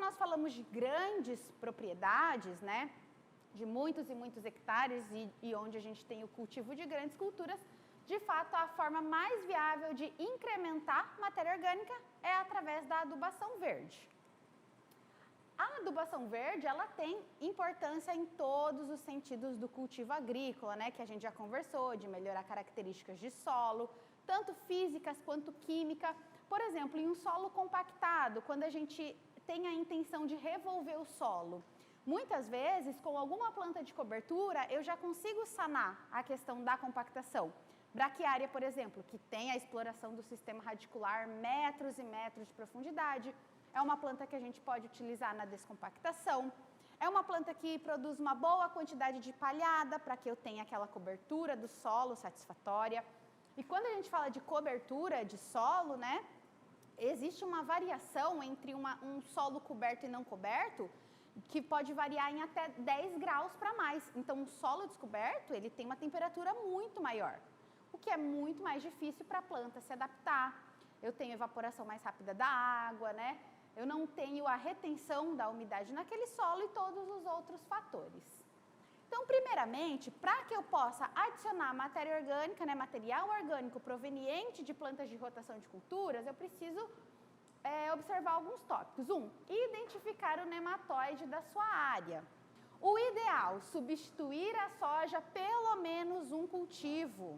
nós falamos de grandes propriedades, né, de muitos e muitos hectares e onde a gente tem o cultivo de grandes culturas, de fato, a forma mais viável de incrementar matéria orgânica é através da adubação verde. A adubação verde, ela tem importância em todos os sentidos do cultivo agrícola, né, que a gente já conversou, de melhorar características de solo, tanto físicas quanto química. Por exemplo, em um solo compactado, quando a gente tem a intenção de revolver o solo, muitas vezes, com alguma planta de cobertura, eu já consigo sanar a questão da compactação. Braquiária, por exemplo, que tem a exploração do sistema radicular metros e metros de profundidade, é uma planta que a gente pode utilizar na descompactação, é uma planta que produz uma boa quantidade de palhada para que eu tenha aquela cobertura do solo satisfatória. E quando a gente fala de cobertura de solo, né, existe uma variação entre um solo coberto e não coberto, que pode variar em até 10 graus para mais. Então, um solo descoberto, ele tem uma temperatura muito maior, o que é muito mais difícil para a planta se adaptar. Eu tenho evaporação mais rápida da água, né? Eu não tenho a retenção da umidade naquele solo e todos os outros fatores. Então, primeiramente, para que eu possa adicionar matéria orgânica, né, material orgânico proveniente de plantas de rotação de culturas, eu preciso observar alguns tópicos. Identificar o nematóide da sua área. O ideal, substituir a soja pelo menos um cultivo.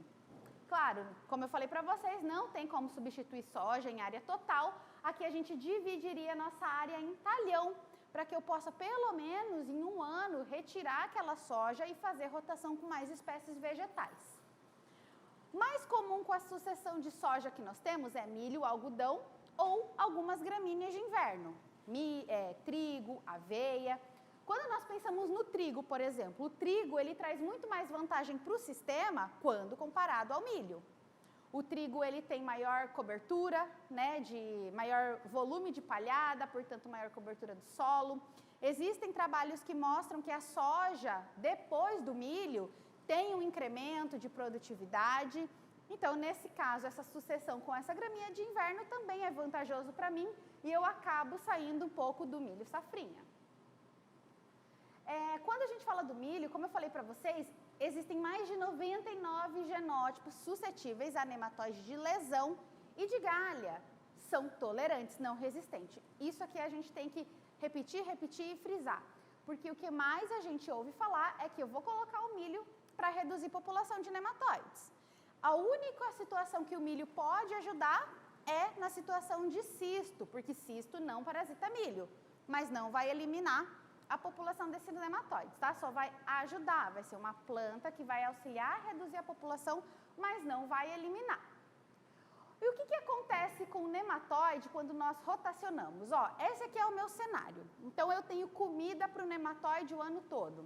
Claro, como eu falei para vocês, não tem como substituir soja em área total. Aqui a gente dividiria a nossa área em talhão, para que eu possa, pelo menos em um ano, retirar aquela soja e fazer rotação com mais espécies vegetais. Mais comum com a sucessão de soja que nós temos é milho, algodão ou algumas gramíneas de inverno, trigo, aveia. Quando nós pensamos no trigo, por exemplo, o trigo ele traz muito mais vantagem para o sistema quando comparado ao milho. O trigo ele tem maior cobertura, né, de maior volume de palhada, portanto maior cobertura do solo. Existem trabalhos que mostram que a soja, depois do milho, tem um incremento de produtividade. Então, nesse caso, essa sucessão com essa graminha de inverno também é vantajoso para mim e eu acabo saindo um pouco do milho safrinha. Quando a gente fala do milho, como eu falei para vocês, existem mais de 99 genótipos suscetíveis a nematóides de lesão e de galha. São tolerantes, não resistentes. Isso aqui a gente tem que repetir e frisar. Porque o que mais a gente ouve falar é que eu vou colocar o milho para reduzir a população de nematóides. A única situação que o milho pode ajudar é na situação de cisto, porque cisto não parasita milho, mas não vai eliminar a população desses nematóides, tá? Só vai ajudar, vai ser uma planta que vai auxiliar a reduzir a população, mas não vai eliminar. E o que acontece com o nematóide quando nós rotacionamos? Esse aqui é o meu cenário. Então, eu tenho comida para o nematóide o ano todo.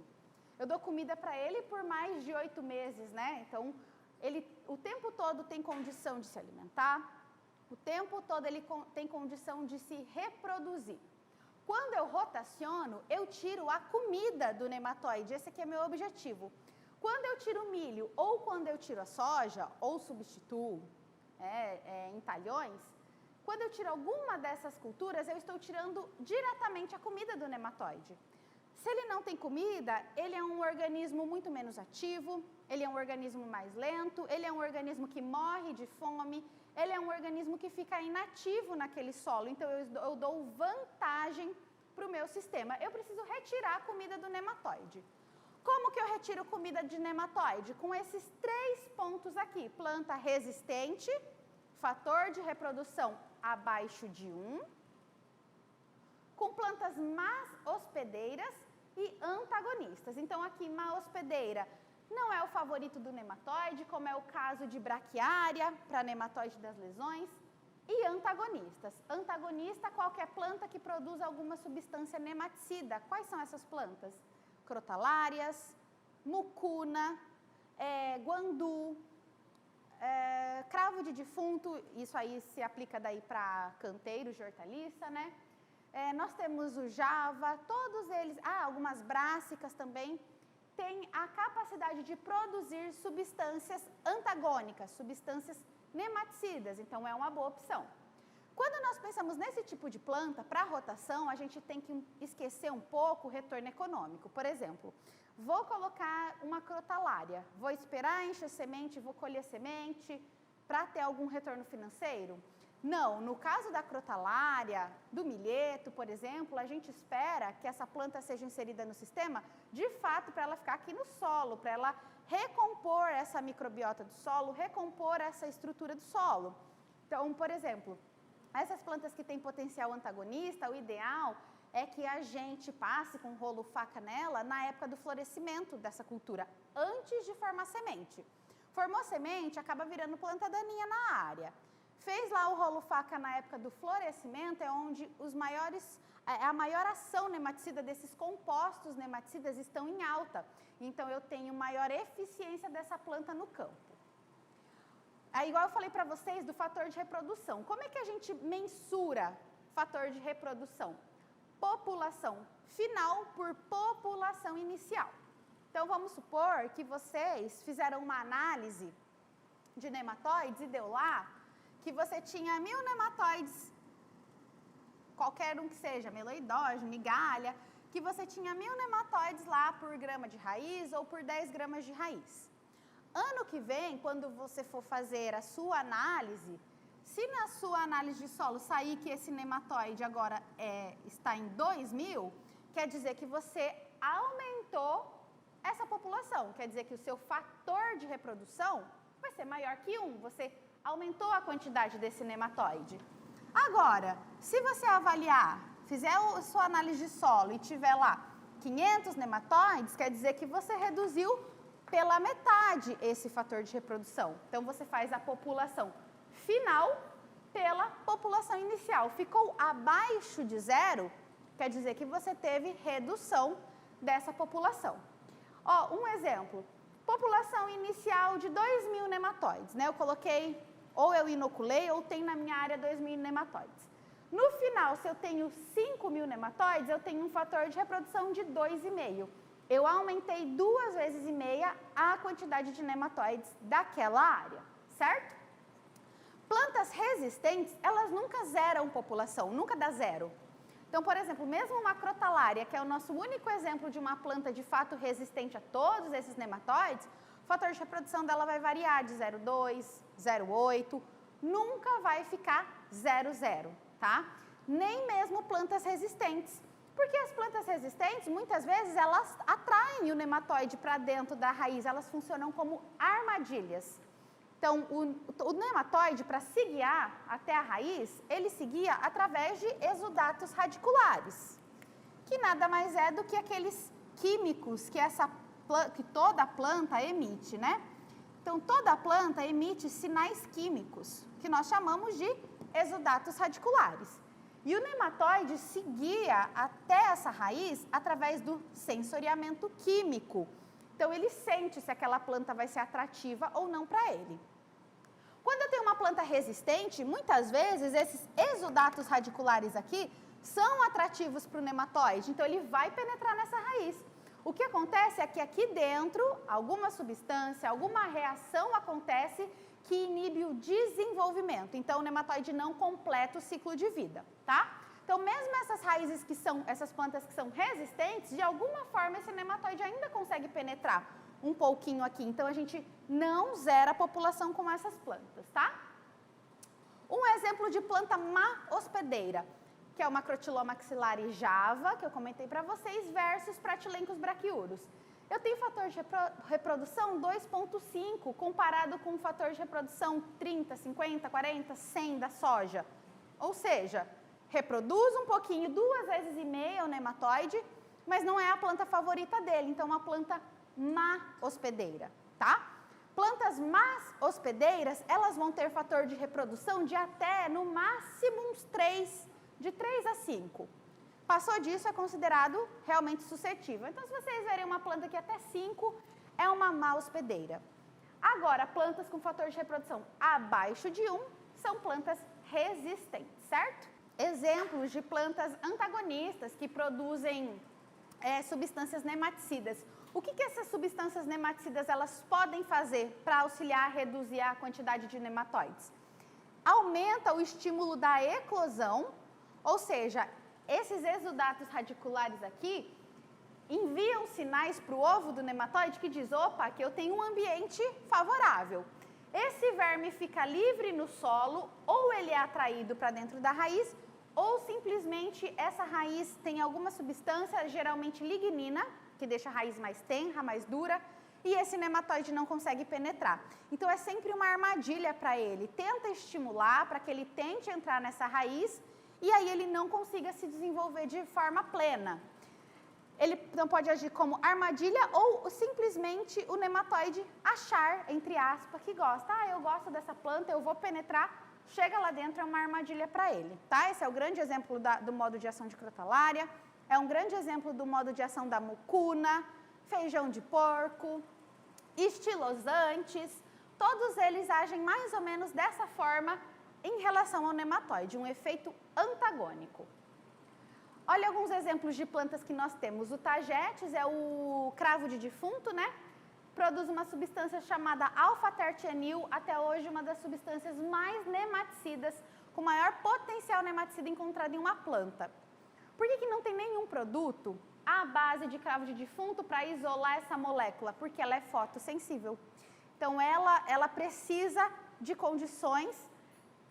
Eu dou comida para ele por mais de 8 meses, né? Então, ele o tempo todo tem condição de se alimentar, o tempo todo ele tem condição de se reproduzir. Quando eu rotaciono, eu tiro a comida do nematóide, esse aqui é meu objetivo. Quando eu tiro o milho ou quando eu tiro a soja, ou substituo em talhões, quando eu tiro alguma dessas culturas, eu estou tirando diretamente a comida do nematóide. Se ele não tem comida, ele é um organismo muito menos ativo, ele é um organismo mais lento, ele é um organismo que morre de fome, ele é um organismo que fica inativo naquele solo, então eu dou vantagem para o meu sistema. Eu preciso retirar a comida do nematóide. Como que eu retiro comida de nematóide? Com esses 3 pontos aqui, planta resistente, fator de reprodução abaixo de 1, com plantas más hospedeiras e antagonistas. Então aqui, má hospedeira não é o favorito do nematóide, como é o caso de braquiária, para nematóide das lesões, e antagonistas. Antagonista, qualquer planta que produza alguma substância nematicida. Quais são essas plantas? Crotalárias, mucuna, guandu, cravo de defunto, isso aí se aplica daí para canteiros de hortaliça, né? Nós temos o java, todos eles, algumas brássicas também, têm a capacidade de produzir substâncias antagônicas, substâncias nematicidas, então é uma boa opção. Quando nós pensamos nesse tipo de planta, para rotação, a gente tem que esquecer um pouco o retorno econômico. Por exemplo, vou colocar uma crotalária, vou esperar encher semente, vou colher semente para ter algum retorno financeiro? Não, no caso da crotalária, do milheto, por exemplo, a gente espera que essa planta seja inserida no sistema, de fato, para ela ficar aqui no solo, para ela recompor essa microbiota do solo, recompor essa estrutura do solo. Então, por exemplo, essas plantas que têm potencial antagonista, o ideal é que a gente passe com rolo faca nela na época do florescimento dessa cultura, antes de formar semente. Formou semente, acaba virando planta daninha na área. Fez lá o rolo faca na época do florescimento, é onde a maior ação nematicida desses compostos nematicidas estão em alta. Então, eu tenho maior eficiência dessa planta no campo. Aí, igual eu falei para vocês do fator de reprodução. Como é que a gente mensura fator de reprodução? População final por população inicial. Então, vamos supor que vocês fizeram uma análise de nematóides e deu lá que você tinha 1000 nematóides, qualquer um que seja, meloidógeno, migalha, que você tinha 1000 nematóides lá por grama de raiz ou por 10 gramas de raiz. Ano que vem, quando você for fazer a sua análise, se na sua análise de solo sair que esse nematóide agora está em 2000, quer dizer que você aumentou essa população, quer dizer que o seu fator de reprodução vai ser maior que 1, você aumentou a quantidade desse nematóide. Agora, se você avaliar, fizer a sua análise de solo e tiver lá 500 nematóides, quer dizer que você reduziu pela metade esse fator de reprodução. Então, você faz a população final pela população inicial. Ficou abaixo de 0, quer dizer que você teve redução dessa população. Ó, um exemplo, população inicial de 2.000 nematóides, né? Eu coloquei, ou eu inoculei, ou tem na minha área 2.000 nematóides. No final, se eu tenho 5.000 nematóides, eu tenho um fator de reprodução de 2,5. Eu aumentei 2,5 vezes a quantidade de nematóides daquela área, certo? Plantas resistentes, elas nunca zeram população, nunca dá zero. Então, por exemplo, mesmo uma crotalária, que é o nosso único exemplo de uma planta de fato resistente a todos esses nematóides, o fator de reprodução dela vai variar de 0,2, 0,8, nunca vai ficar 0,0, tá? Nem mesmo plantas resistentes. Porque as plantas resistentes, muitas vezes, elas atraem o nematóide para dentro da raiz, elas funcionam como armadilhas. Então, o nematóide, para se guiar até a raiz, ele se guia através de exudatos radiculares, que nada mais é do que aqueles químicos que toda planta emite, né? Então, toda planta emite sinais químicos, que nós chamamos de exudatos radiculares. E o nematóide se guia até essa raiz através do sensoriamento químico. Então, ele sente se aquela planta vai ser atrativa ou não para ele. Quando eu tenho uma planta resistente, muitas vezes esses exudatos radiculares aqui são atrativos para o nematóide, então ele vai penetrar nessa raiz. O que acontece é que aqui dentro, alguma substância, alguma reação acontece que inibe o desenvolvimento. Então, o nematóide não completa o ciclo de vida, tá? Então, mesmo essas raízes essas plantas que são resistentes, de alguma forma esse nematóide ainda consegue penetrar um pouquinho aqui. Então, a gente não zera a população com essas plantas, tá? Um exemplo de planta má hospedeira, que é o Macrotyloma axillare java, que eu comentei para vocês, versus Pratylencos brachyurus. Eu tenho fator de reprodução 2,5 comparado com o fator de reprodução 30, 50, 40, 100 da soja. Ou seja, reproduz um pouquinho, 2,5 vezes o nematóide, mas não é a planta favorita dele, então é uma planta má hospedeira, tá? Plantas más hospedeiras, elas vão ter fator de reprodução de até, no máximo, uns 3, de 3 a 5. Passou disso, é considerado realmente suscetível. Então, se vocês verem uma planta que até 5, é uma má hospedeira. Agora, plantas com fator de reprodução abaixo de 1 são plantas resistentes, certo? Exemplos de plantas antagonistas que produzem substâncias nematicidas. O que essas substâncias nematicidas elas podem fazer para auxiliar a reduzir a quantidade de nematóides? aumenta o estímulo da eclosão, ou seja, esses exudatos radiculares aqui enviam sinais para o ovo do nematóide que diz, opa, aqui eu tenho um ambiente favorável. Esse verme fica livre no solo, ou ele é atraído para dentro da raiz, ou simplesmente essa raiz tem alguma substância, geralmente lignina, que deixa a raiz mais tenra, mais dura, e esse nematóide não consegue penetrar. Então é sempre uma armadilha para ele. Tenta estimular para que ele tente entrar nessa raiz e aí ele não consiga se desenvolver de forma plena. Ele não pode agir como armadilha ou simplesmente o nematóide achar, entre aspas, que gosta. Ah, eu gosto dessa planta, eu vou penetrar, chega lá dentro, é uma armadilha para ele. Tá? Esse é o grande exemplo do modo de ação de crotalária, é um grande exemplo do modo de ação da mucuna, feijão de porco, estilosantes, todos eles agem mais ou menos dessa forma em relação ao nematóide, um efeito antagônico. Olha alguns exemplos de plantas que nós temos. O tagetes é o cravo de defunto, né? Produz uma substância chamada alfa-tertianil, até hoje uma das substâncias mais nematicidas, com maior potencial nematicida encontrado em uma planta. Por que não tem nenhum produto à base de cravo de defunto para isolar essa molécula? Porque ela é fotossensível. Então, ela precisa de condições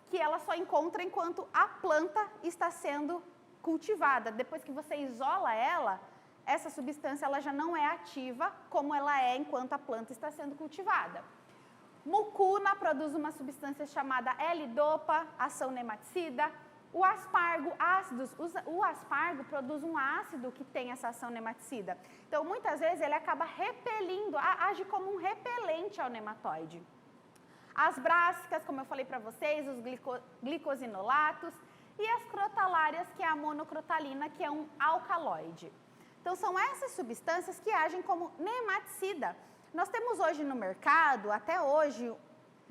que ela só encontra enquanto a planta está sendo cultivada. Depois que você isola ela, essa substância ela já não é ativa como ela é enquanto a planta está sendo cultivada. Mucuna produz uma substância chamada L-dopa, ação nematicida. O aspargo, ácidos, o aspargo produz um ácido que tem essa ação nematicida. Então, muitas vezes, ele acaba repelindo, age como um repelente ao nematóide. As brássicas, como eu falei para vocês, os glicosinolatos, e as crotalárias, que é a monocrotalina, que é um alcaloide. Então, são essas substâncias que agem como nematicida. Nós temos hoje no mercado, até hoje,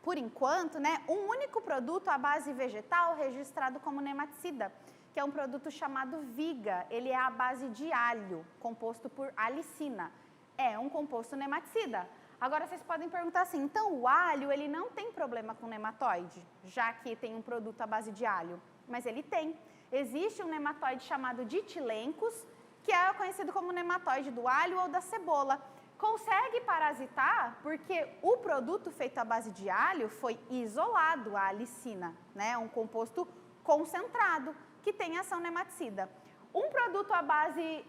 por enquanto, né, um único produto à base vegetal registrado como nematicida, que é um produto chamado Viga. Ele é à base de alho, composto por alicina. É um composto nematicida. Agora, vocês podem perguntar assim, então o alho ele não tem problema com nematóide, já que tem um produto à base de alho? Mas ele tem. Existe um nematóide chamado ditilencos, que é conhecido como nematóide do alho ou da cebola. Consegue parasitar porque o produto feito à base de alho foi isolado, a alicina, né? Um composto concentrado que tem ação nematicida. Um produto à base,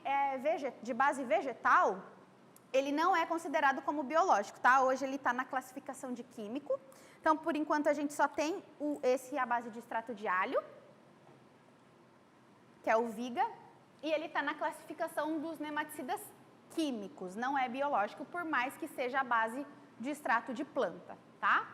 de base vegetal, ele não é considerado como biológico, tá? Hoje ele está na classificação de químico. Então, por enquanto, a gente só tem esse à base de extrato de alho, que é o Viga, e ele está na classificação dos nematicidas químicos, não é biológico, por mais que seja a base de extrato de planta, tá?